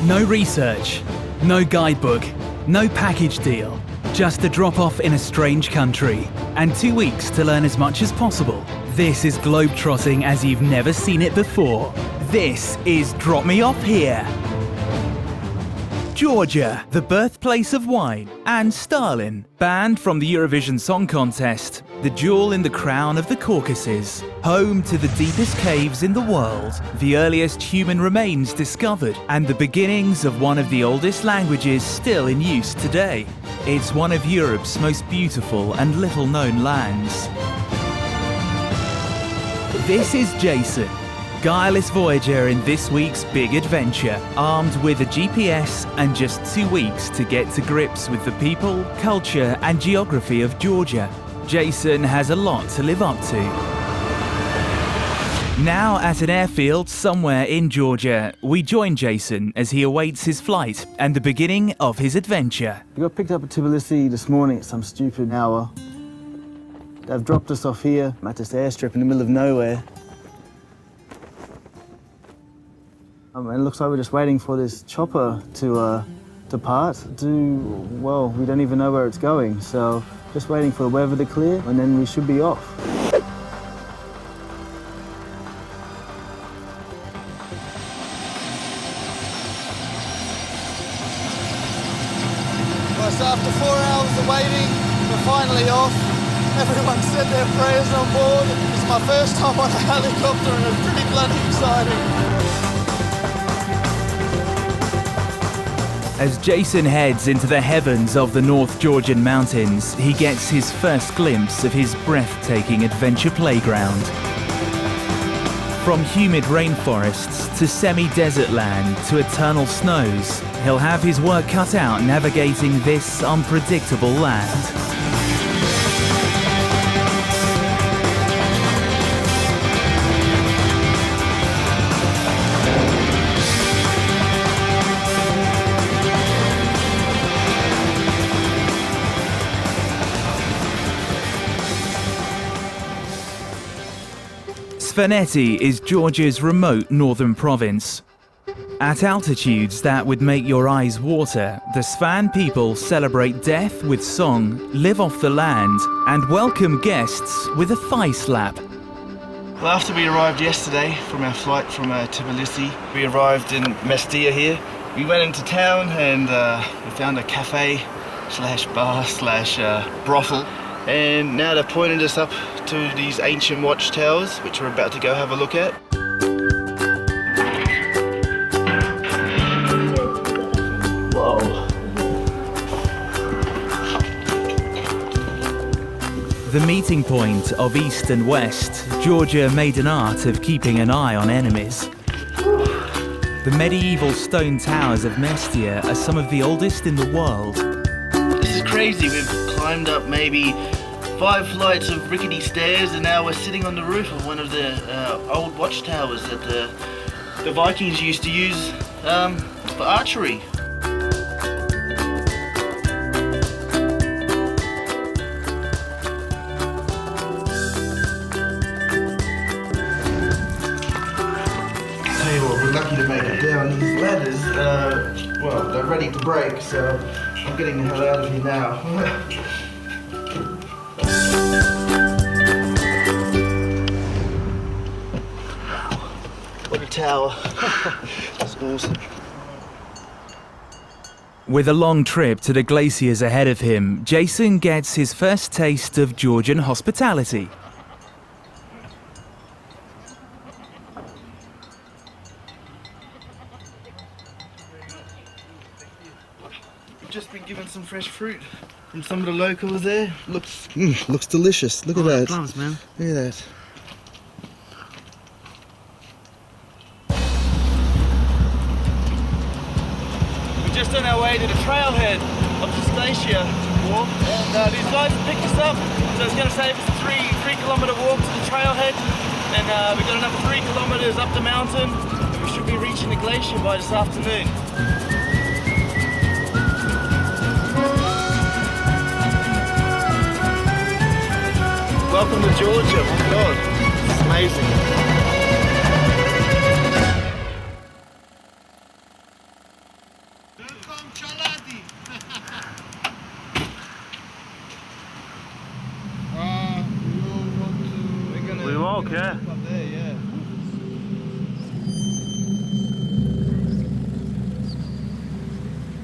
No research, no guidebook, no package deal. Just a drop-off in a strange country, and 2 weeks to learn as much as possible. This is globetrotting as you've never seen it before. This is Drop Me Off Here. Georgia, the birthplace of wine, and Stalin, banned from the Eurovision Song Contest, the jewel in the crown of the Caucasus, home to the deepest caves in the world, the earliest human remains discovered, and the beginnings of one of the oldest languages still in use today. It's one of Europe's most beautiful and little-known lands. This is Jason, guileless voyager in this week's big adventure, armed with a GPS and just 2 weeks to get to grips with the people, culture and geography of Georgia. Jason has a lot to live up to. Now at an airfield somewhere in Georgia, we join Jason as he awaits his flight and the beginning of his adventure. We got picked up at Tbilisi this morning at some stupid hour. They've dropped us off here at this airstrip in the middle of nowhere. It looks like we're just waiting for this chopper to depart. Well, we don't even know where it's going, so just waiting for the weather to clear and then we should be off. Well, so after 4 hours of waiting, we're finally off. Everyone said their prayers on board. It's my first time on a helicopter and it's pretty bloody exciting. As Jason heads into the heavens of the North Georgian mountains, he gets his first glimpse of his breathtaking adventure playground. From humid rainforests to semi-desert land to eternal snows, he'll have his work cut out navigating this unpredictable land. Svaneti is Georgia's remote northern province. At altitudes that would make your eyes water, the Svan people celebrate death with song, live off the land, and welcome guests with a thigh slap. Well, after we arrived yesterday from our flight from Tbilisi, we arrived in Mestia here. We went into town and we found a cafe slash bar slash brothel. And now they've pointed us up to these ancient watchtowers, which we're about to go have a look at. Whoa. The meeting point of East and West, Georgia made an art of keeping an eye on enemies. The medieval stone towers of Mestia are some of the oldest in the world. This is crazy. We've climbed up maybe 5 flights of rickety stairs and now we're sitting on the roof of one of the old watchtowers that the Vikings used to use for archery. Tell you what, we're lucky to make it down. These ladders, well, they're ready to break, so I'm getting the hell out of here now. What a tower. That's awesome. With a long trip to the glaciers ahead of him, Jason gets his first taste of Georgian hospitality. We've just been given some fresh fruit from some of the locals there. Looks delicious. Look at that. Plums, man. Look at that. Just on our way to the trailhead of this glacier walk, and these guys have picked us up, so it's going to save us a 3-kilometre walk to the trailhead, and we've got another 3 kilometres up the mountain, and we should be reaching the glacier by this afternoon. Welcome to Georgia, my God, it's amazing.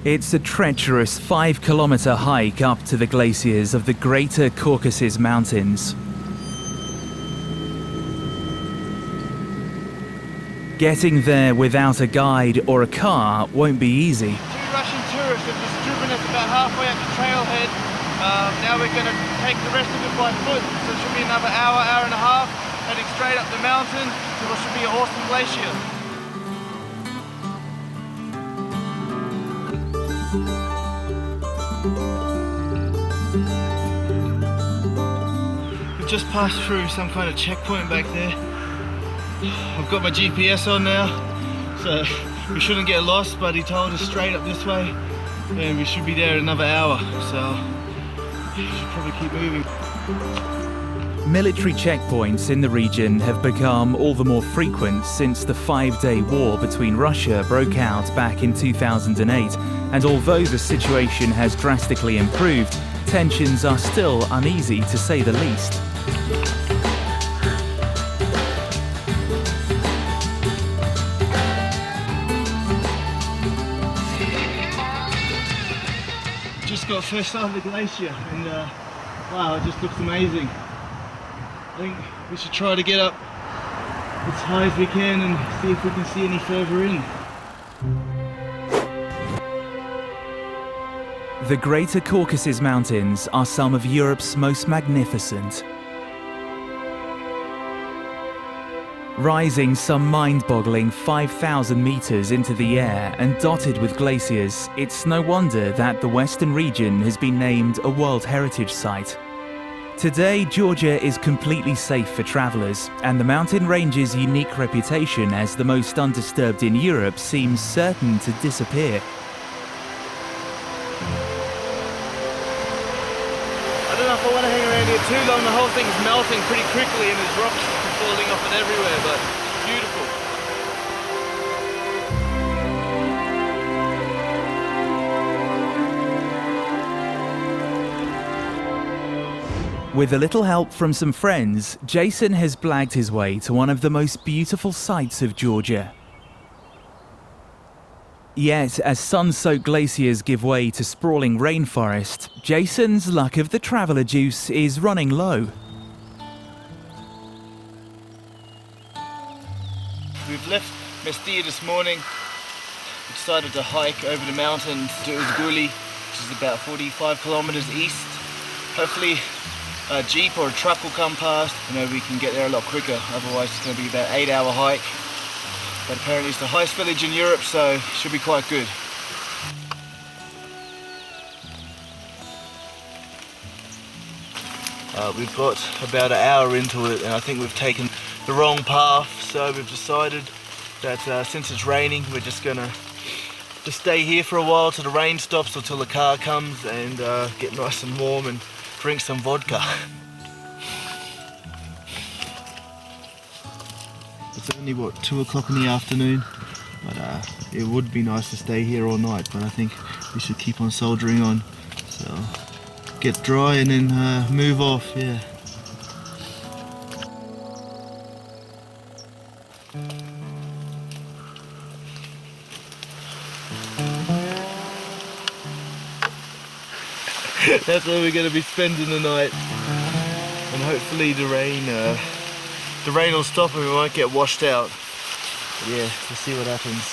It's a treacherous 5-kilometer hike up to the glaciers of the Greater Caucasus Mountains. Getting there without a guide or a car won't be easy. Two Russian tourists have just driven us about halfway up the trailhead. Now we're going to take the rest of it by foot, so it should be another hour, hour and a half, heading straight up the mountain to what should be an awesome glacier. We've just passed through some kind of checkpoint back there. I've got my GPS on now, so we shouldn't get lost, but he told us straight up this way and we should be there in another hour, so we should probably keep moving. Military checkpoints in the region have become all the more frequent since the 5-day war between Russia broke out back in 2008, and although the situation has drastically improved, tensions are still uneasy to say the least. Just got first sight of the glacier and wow, it just looks amazing. I think we should try to get up as high as we can and see if we can see any further in. The Greater Caucasus Mountains are some of Europe's most magnificent. Rising some mind-boggling 5,000 meters into the air and dotted with glaciers, it's no wonder that the western region has been named a World Heritage Site. Today, Georgia is completely safe for travelers, and the mountain range's unique reputation as the most undisturbed in Europe seems certain to disappear. I don't know if I want to hang around here too long. The whole thing's melting pretty quickly and there's rocks falling off it everywhere, but beautiful. With a little help from some friends, Jason has blagged his way to one of the most beautiful sights of Georgia. Yet, as sun-soaked glaciers give way to sprawling rainforest, Jason's luck of the traveller juice is running low. We've left Mestia this morning. We decided to hike over the mountain to Uzguli, which is about 45 kilometers east. Hopefully a jeep or a truck will come past. We can get there a lot quicker. Otherwise it's going to be about an 8-hour hike. But apparently it's the highest village in Europe, so it should be quite good. We've got about an hour into it and I think we've taken the wrong path, so we've decided that since it's raining we're just gonna stay here for a while till the rain stops or till the car comes and get nice and warm and drink some vodka. It's only 2 o'clock in the afternoon, but it would be nice to stay here all night, but I think we should keep on soldiering on. So get dry and then move off, yeah. That's where we're going to be spending the night, and hopefully the rain will stop and we won't get washed out. But yeah, we'll see what happens.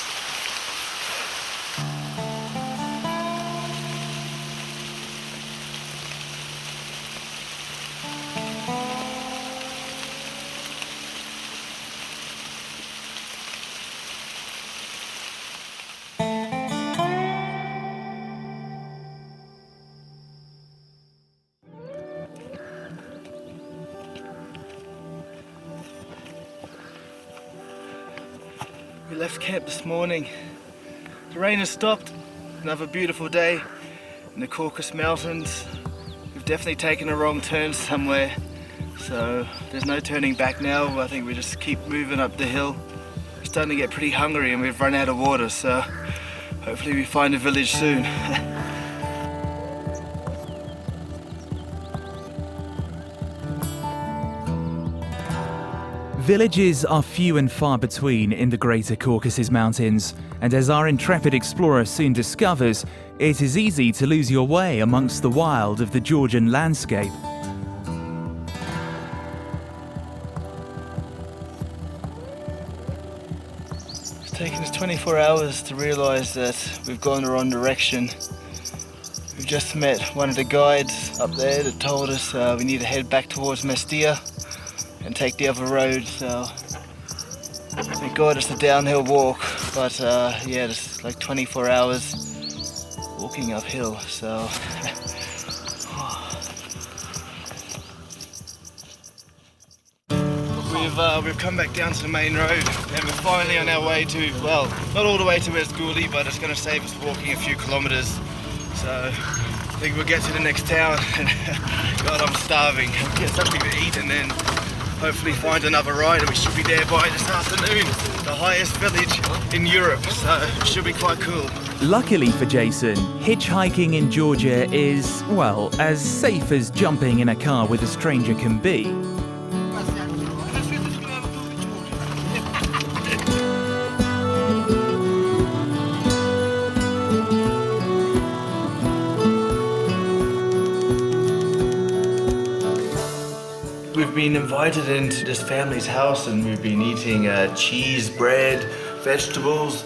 We left camp this morning. The rain has stopped. Another beautiful day in the Caucasus Mountains. We've definitely taken a wrong turn somewhere, so there's no turning back now. I think we just keep moving up the hill. We're starting to get pretty hungry and we've run out of water, so hopefully we find a village soon. Villages are few and far between in the Greater Caucasus Mountains, and as our intrepid explorer soon discovers, it is easy to lose your way amongst the wild of the Georgian landscape. It's taken us 24 hours to realise that we've gone the wrong direction. We've just met one of the guides up there that told us we need to head back towards Mestia and take the other road, so thank God it's a downhill walk, but yeah, it's like 24 hours walking uphill, so we've come back down to the main road and we're finally on our way to, well, not all the way to Rendezvous, but it's going to save us walking a few kilometres, so I think we'll get to the next town and God, I'm starving. I'll get something to eat and then hopefully find another ride, and we should be there by this afternoon. The highest village in Europe, so it should be quite cool. Luckily for Jason, hitchhiking in Georgia is, well, as safe as jumping in a car with a stranger can be. We've been invited into this family's house and we've been eating cheese, bread, vegetables,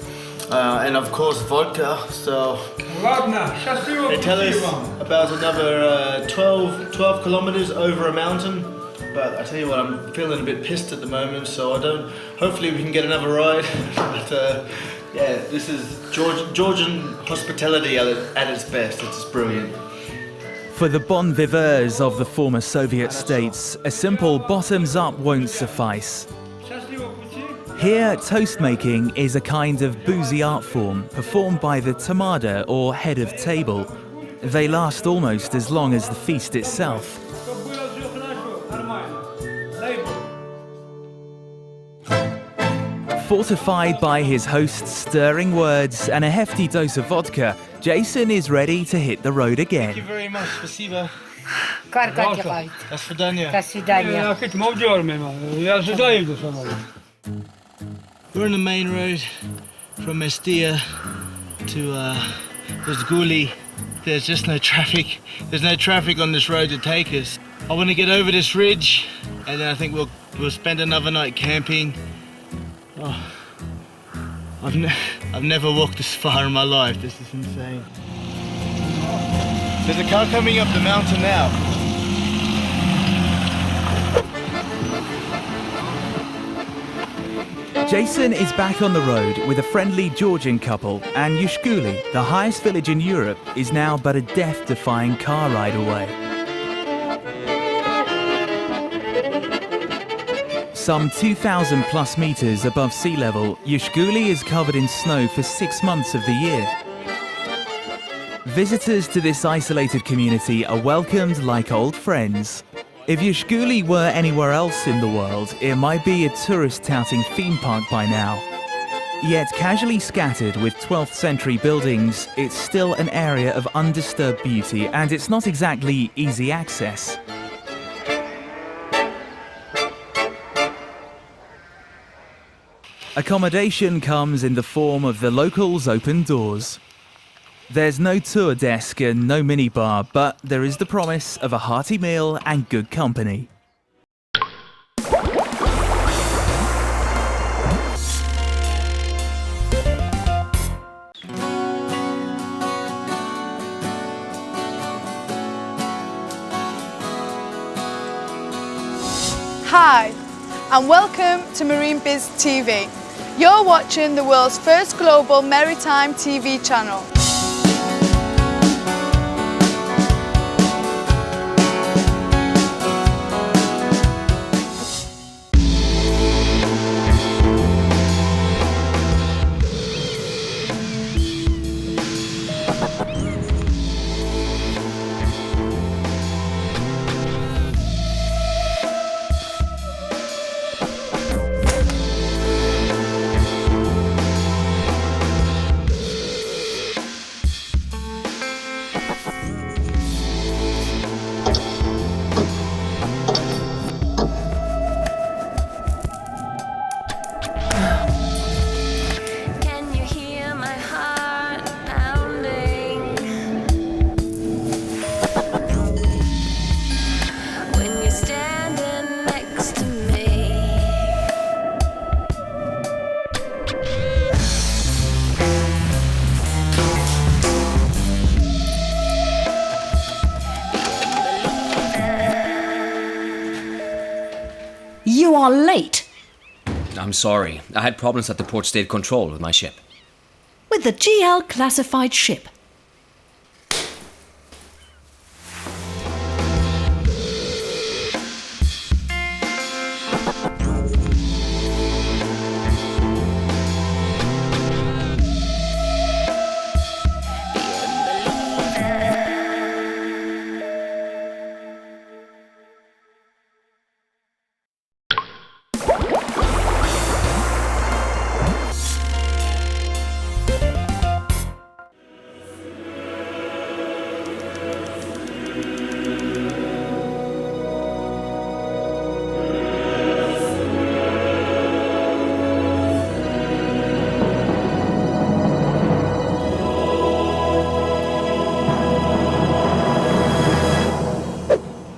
and of course vodka. So they tell us about another 12 kilometers over a mountain. But I tell you what, I'm feeling a bit pissed at the moment, so hopefully we can get another ride. But yeah, this is Georgian hospitality at its best. It's just brilliant. For the bon viveurs of the former Soviet states, a simple bottoms up won't suffice. Here, toast making is a kind of boozy art form performed by the tamada or head of table. They last almost as long as the feast itself. Fortified by his host's stirring words and a hefty dose of vodka, Jason is ready to hit the road again. Thank you very much, спасибо. До До свидания. свидания. We're on the main road from Mestia to Rozguli. There's just no traffic. There's no traffic on this road to take us. I want to get over this ridge, and then I think we'll spend another night camping. Oh, I've never walked this far in my life. This is insane. There's a car coming up the mountain now. Jason is back on the road with a friendly Georgian couple, and Yushkuli, the highest village in Europe, is now but a death-defying car ride away. Some 2,000 plus meters above sea level, Yushkuli is covered in snow for 6 months of the year. Visitors to this isolated community are welcomed like old friends. If Yushkuli were anywhere else in the world, it might be a tourist-touting theme park by now. Yet casually scattered with 12th century buildings, it's still an area of undisturbed beauty, and it's not exactly easy access. Accommodation comes in the form of the locals' open doors. There's no tour desk and no minibar, but there is the promise of a hearty meal and good company. Hi, and welcome to Marine Biz TV. You're watching the world's first global maritime TV channel. I'm sorry. I had problems at the port state control with my ship. With the GL classified ship.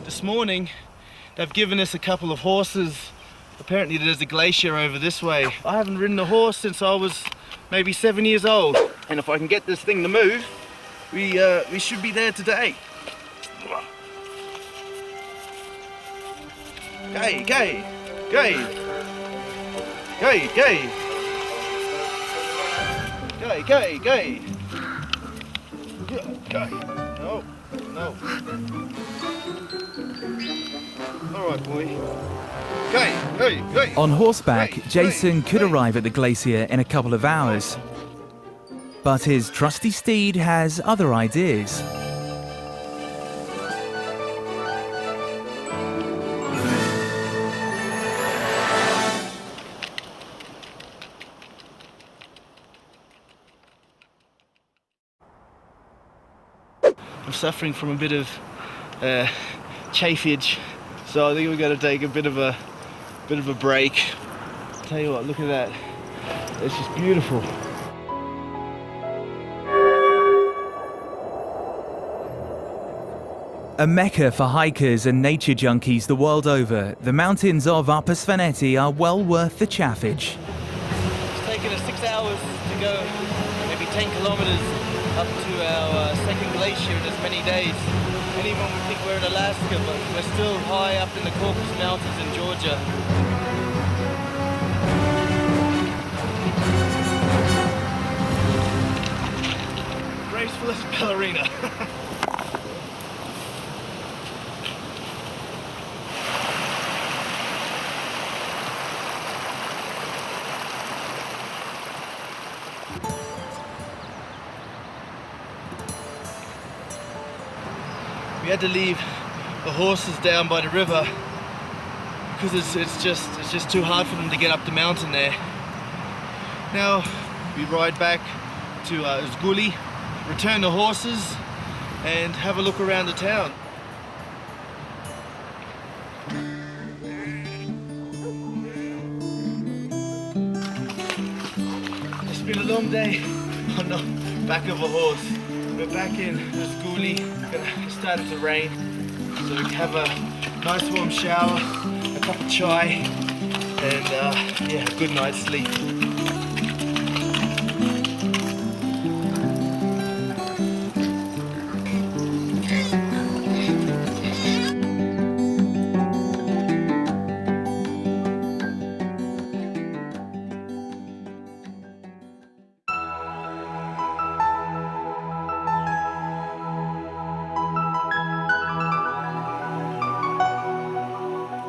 This morning they've given us a couple of horses. Apparently there's a glacier over this way. I haven't ridden a horse since I was maybe 7 years old, and if I can get this thing to move, we should be there today. Gay, gay, gay, gay, gay, gay, gay, gay. Gay. No, no. All right, boy. Gay, gay, gay. On horseback, Gay, Jason gay, could gay. arrive at the glacier in a couple of hours. But his trusty steed has other ideas. I'm suffering from a bit of chafage, so I think we're going to take a bit of a break. Tell you what, look at that. It's just beautiful. A mecca for hikers and nature junkies the world over, the mountains of Upper Svaneti are well worth the chaffage. It's taken us 6 hours to go maybe 10 kilometers up to our second glacier in as many days. And even we think we're in Alaska, but we're still high up in the Caucasus Mountains in Georgia. Graceful as a ballerina. We had to leave the horses down by the river because it's just too hard for them to get up the mountain there. Now we ride back to Zguli, return the horses and have a look around the town. It's been a long day on the back of a horse. We're back in Zguli. It's starting to rain, so we can have a nice warm shower, a cup of chai, and yeah, a good night's sleep.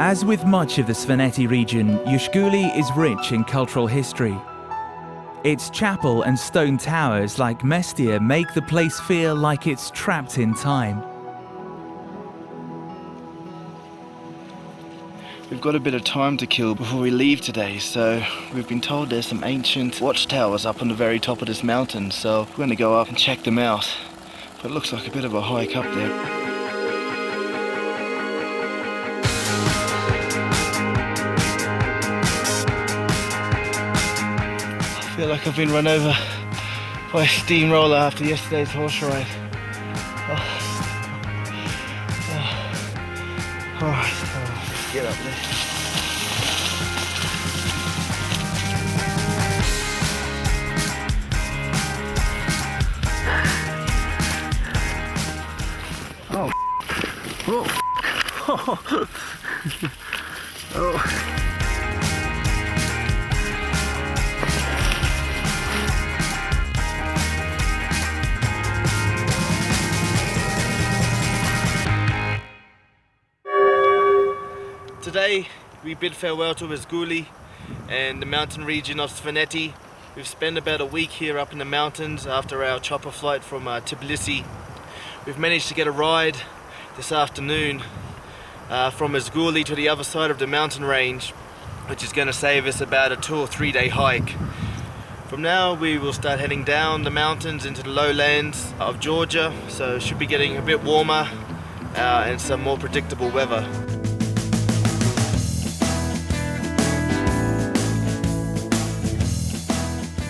As with much of the Svaneti region, Ushguli is rich in cultural history. Its chapel and stone towers like Mestia make the place feel like it's trapped in time. We've got a bit of time to kill before we leave today, so we've been told there's some ancient watchtowers up on the very top of this mountain, so we're going to go up and check them out. But it looks like a bit of a hike up there. I feel like I've been run over by a steamroller after yesterday's horse ride. Alright, get up there. Oh. Oh. Oh. We bid farewell to Izguli and the mountain region of Svaneti. We've spent about a week here up in the mountains after our chopper flight from Tbilisi. We've managed to get a ride this afternoon from Izguli to the other side of the mountain range, which is going to save us about a 2 or 3 day hike. From now we will start heading down the mountains into the lowlands of Georgia, so it should be getting a bit warmer and some more predictable weather.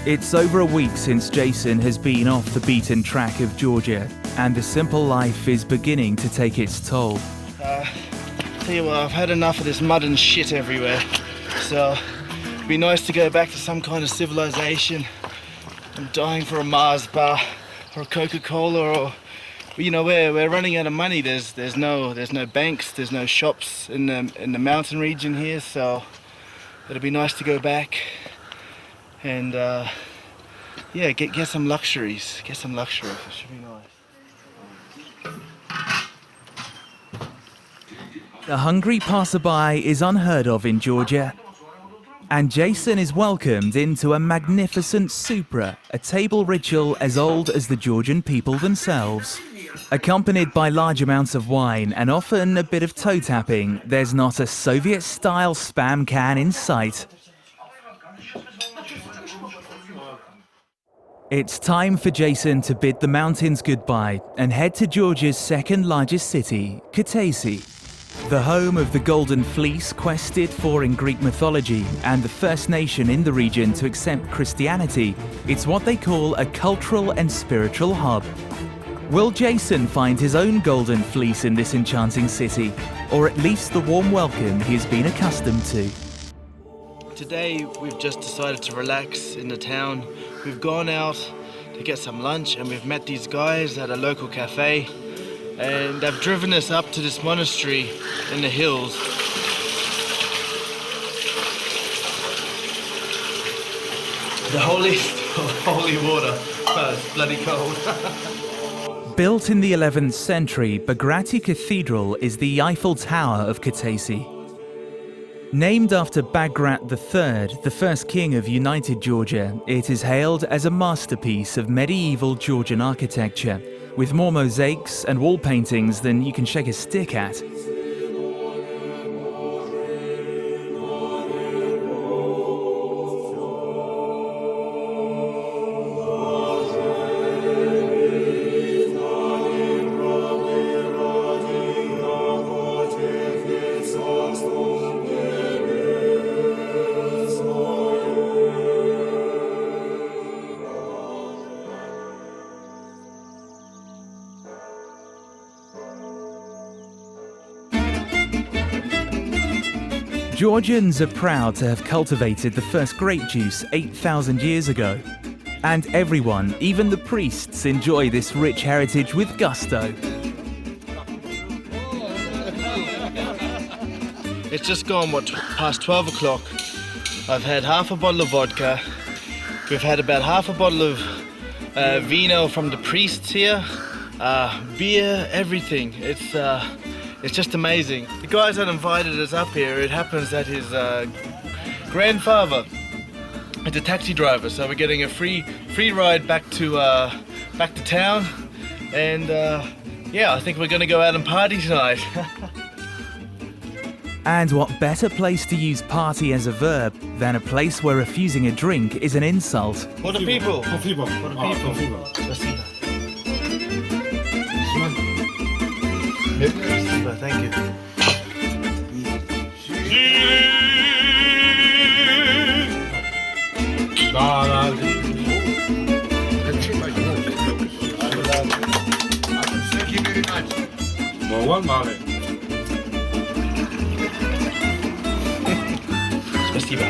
It's over a week since Jason has been off the beaten track of Georgia, and the simple life is beginning to take its toll. Tell you what, I've had enough of this mud and shit everywhere, so it'd be nice to go back to some kind of civilization. I'm dying for a Mars bar or a Coca-Cola, or you know, we're running out of money. There's no banks, there's no shops in the mountain region here, so it'd be nice to go back and yeah, get some luxuries. Get some luxuries. It should be nice. The hungry passerby is unheard of in Georgia, and Jason is welcomed into a magnificent supra, a table ritual as old as the Georgian people themselves. Accompanied by large amounts of wine and often a bit of toe tapping, there's not a Soviet-style spam can in sight. It's time for Jason to bid the mountains goodbye and head to Georgia's second largest city, Kutaisi. The home of the Golden Fleece quested for in Greek mythology and the first nation in the region to accept Christianity, it's what they call a cultural and spiritual hub. Will Jason find his own Golden Fleece in this enchanting city, or at least the warm welcome he's been accustomed to? Today we've just decided to relax in the town. We've gone out to get some lunch and we've met these guys at a local cafe, and they've driven us up to this monastery in the hills. The holy water. Oh, it's bloody cold. Built in the 11th century, Bagrati Cathedral is the Eiffel Tower of Kutaisi. Named after Bagrat III, the first king of United Georgia, it is hailed as a masterpiece of medieval Georgian architecture, with more mosaics and wall paintings than you can shake a stick at. Georgians are proud to have cultivated the first grape juice 8,000 years ago. And everyone, even the priests, enjoy this rich heritage with gusto. It's just gone, past 12 o'clock. I've had half a bottle of vodka. We've had about half a bottle of vino from the priests here. Beer, everything. It's just amazing. The guys that invited us up here, it happens that his grandfather is a taxi driver, so we're getting a free ride back to town, and yeah, I think we're gonna go out and party tonight. And what better place to use party as a verb than a place where refusing a drink is an insult? For the people. For the people. Thank you. Спасибо.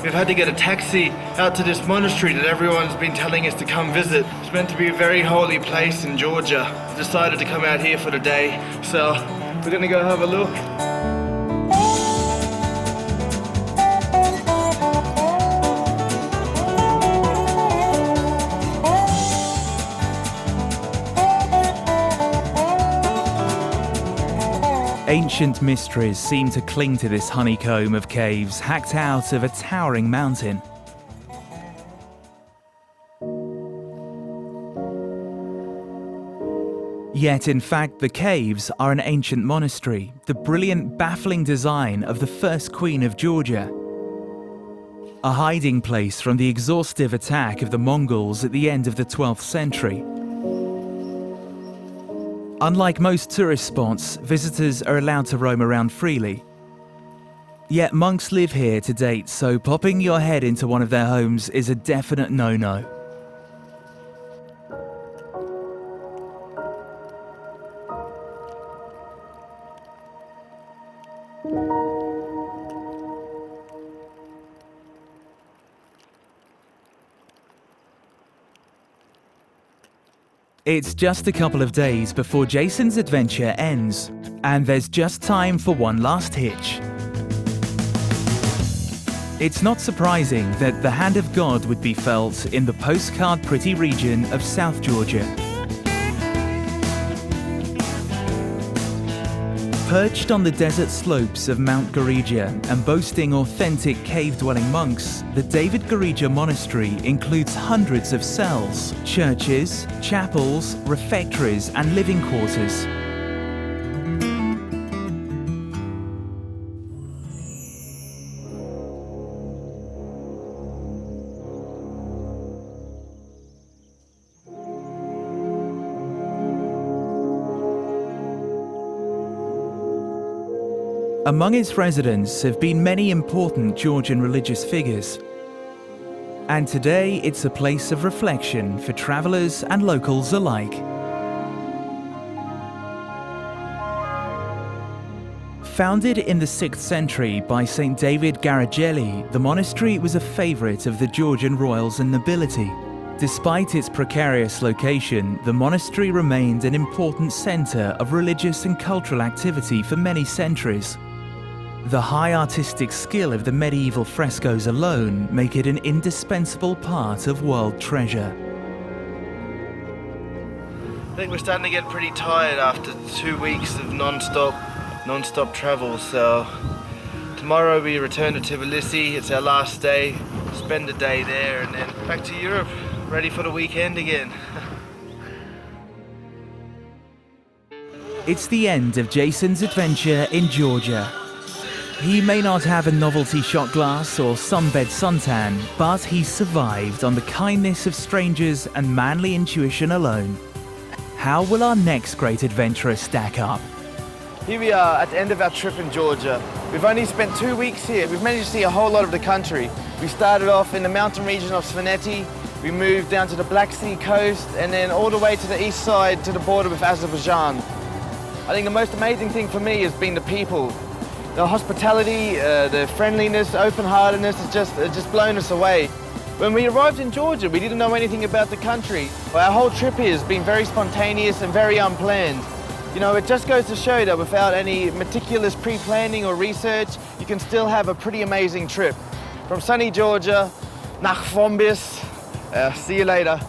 We've had to get a taxi out to this monastery that everyone's been telling us to come visit. It's meant to be a very holy place in Georgia. We decided to come out here for the day, so we're gonna go have a look. Ancient mysteries seem to cling to this honeycomb of caves hacked out of a towering mountain. Yet in fact the caves are an ancient monastery, the brilliant, baffling design of the first Queen of Georgia. A hiding place from the exhaustive attack of the Mongols at the end of the 12th century. Unlike most tourist spots, visitors are allowed to roam around freely. Yet monks live here to date, so popping your head into one of their homes is a definite no-no. It's just a couple of days before Jason's adventure ends, and there's just time for one last hitch. It's not surprising that the hand of God would be felt in the postcard-pretty region of South Georgia. Perched on the desert slopes of Mount Garija and boasting authentic cave-dwelling monks, the David Garija Monastery includes hundreds of cells, churches, chapels, refectories and living quarters. Among its residents have been many important Georgian religious figures. And today it's a place of reflection for travelers and locals alike. Founded in the 6th century by St. David Garajeli, the monastery was a favorite of the Georgian royals and nobility. Despite its precarious location, the monastery remained an important center of religious and cultural activity for many centuries. The high artistic skill of the medieval frescoes alone make it an indispensable part of world treasure. I think we're starting to get pretty tired after 2 weeks of non-stop travel, so tomorrow we return to Tbilisi. It's our last day, spend a day there and then back to Europe, ready for the weekend again. It's the end of Jason's adventure in Georgia. He may not have a novelty shot glass or sunbed suntan, but he survived on the kindness of strangers and manly intuition alone. How will our next great adventurer stack up? Here we are at the end of our trip in Georgia. We've only spent 2 weeks here. We've managed to see a whole lot of the country. We started off in the mountain region of Svaneti. We moved down to the Black Sea coast and then all the way to the east side to the border with Azerbaijan. I think the most amazing thing for me has been the people. The hospitality, the friendliness, open-heartedness has just blown us away. When we arrived in Georgia, we didn't know anything about the country. Our whole trip here has been very spontaneous and very unplanned. You know, it just goes to show that without any meticulous pre-planning or research, you can still have a pretty amazing trip. From sunny Georgia, nach Fombis, see you later.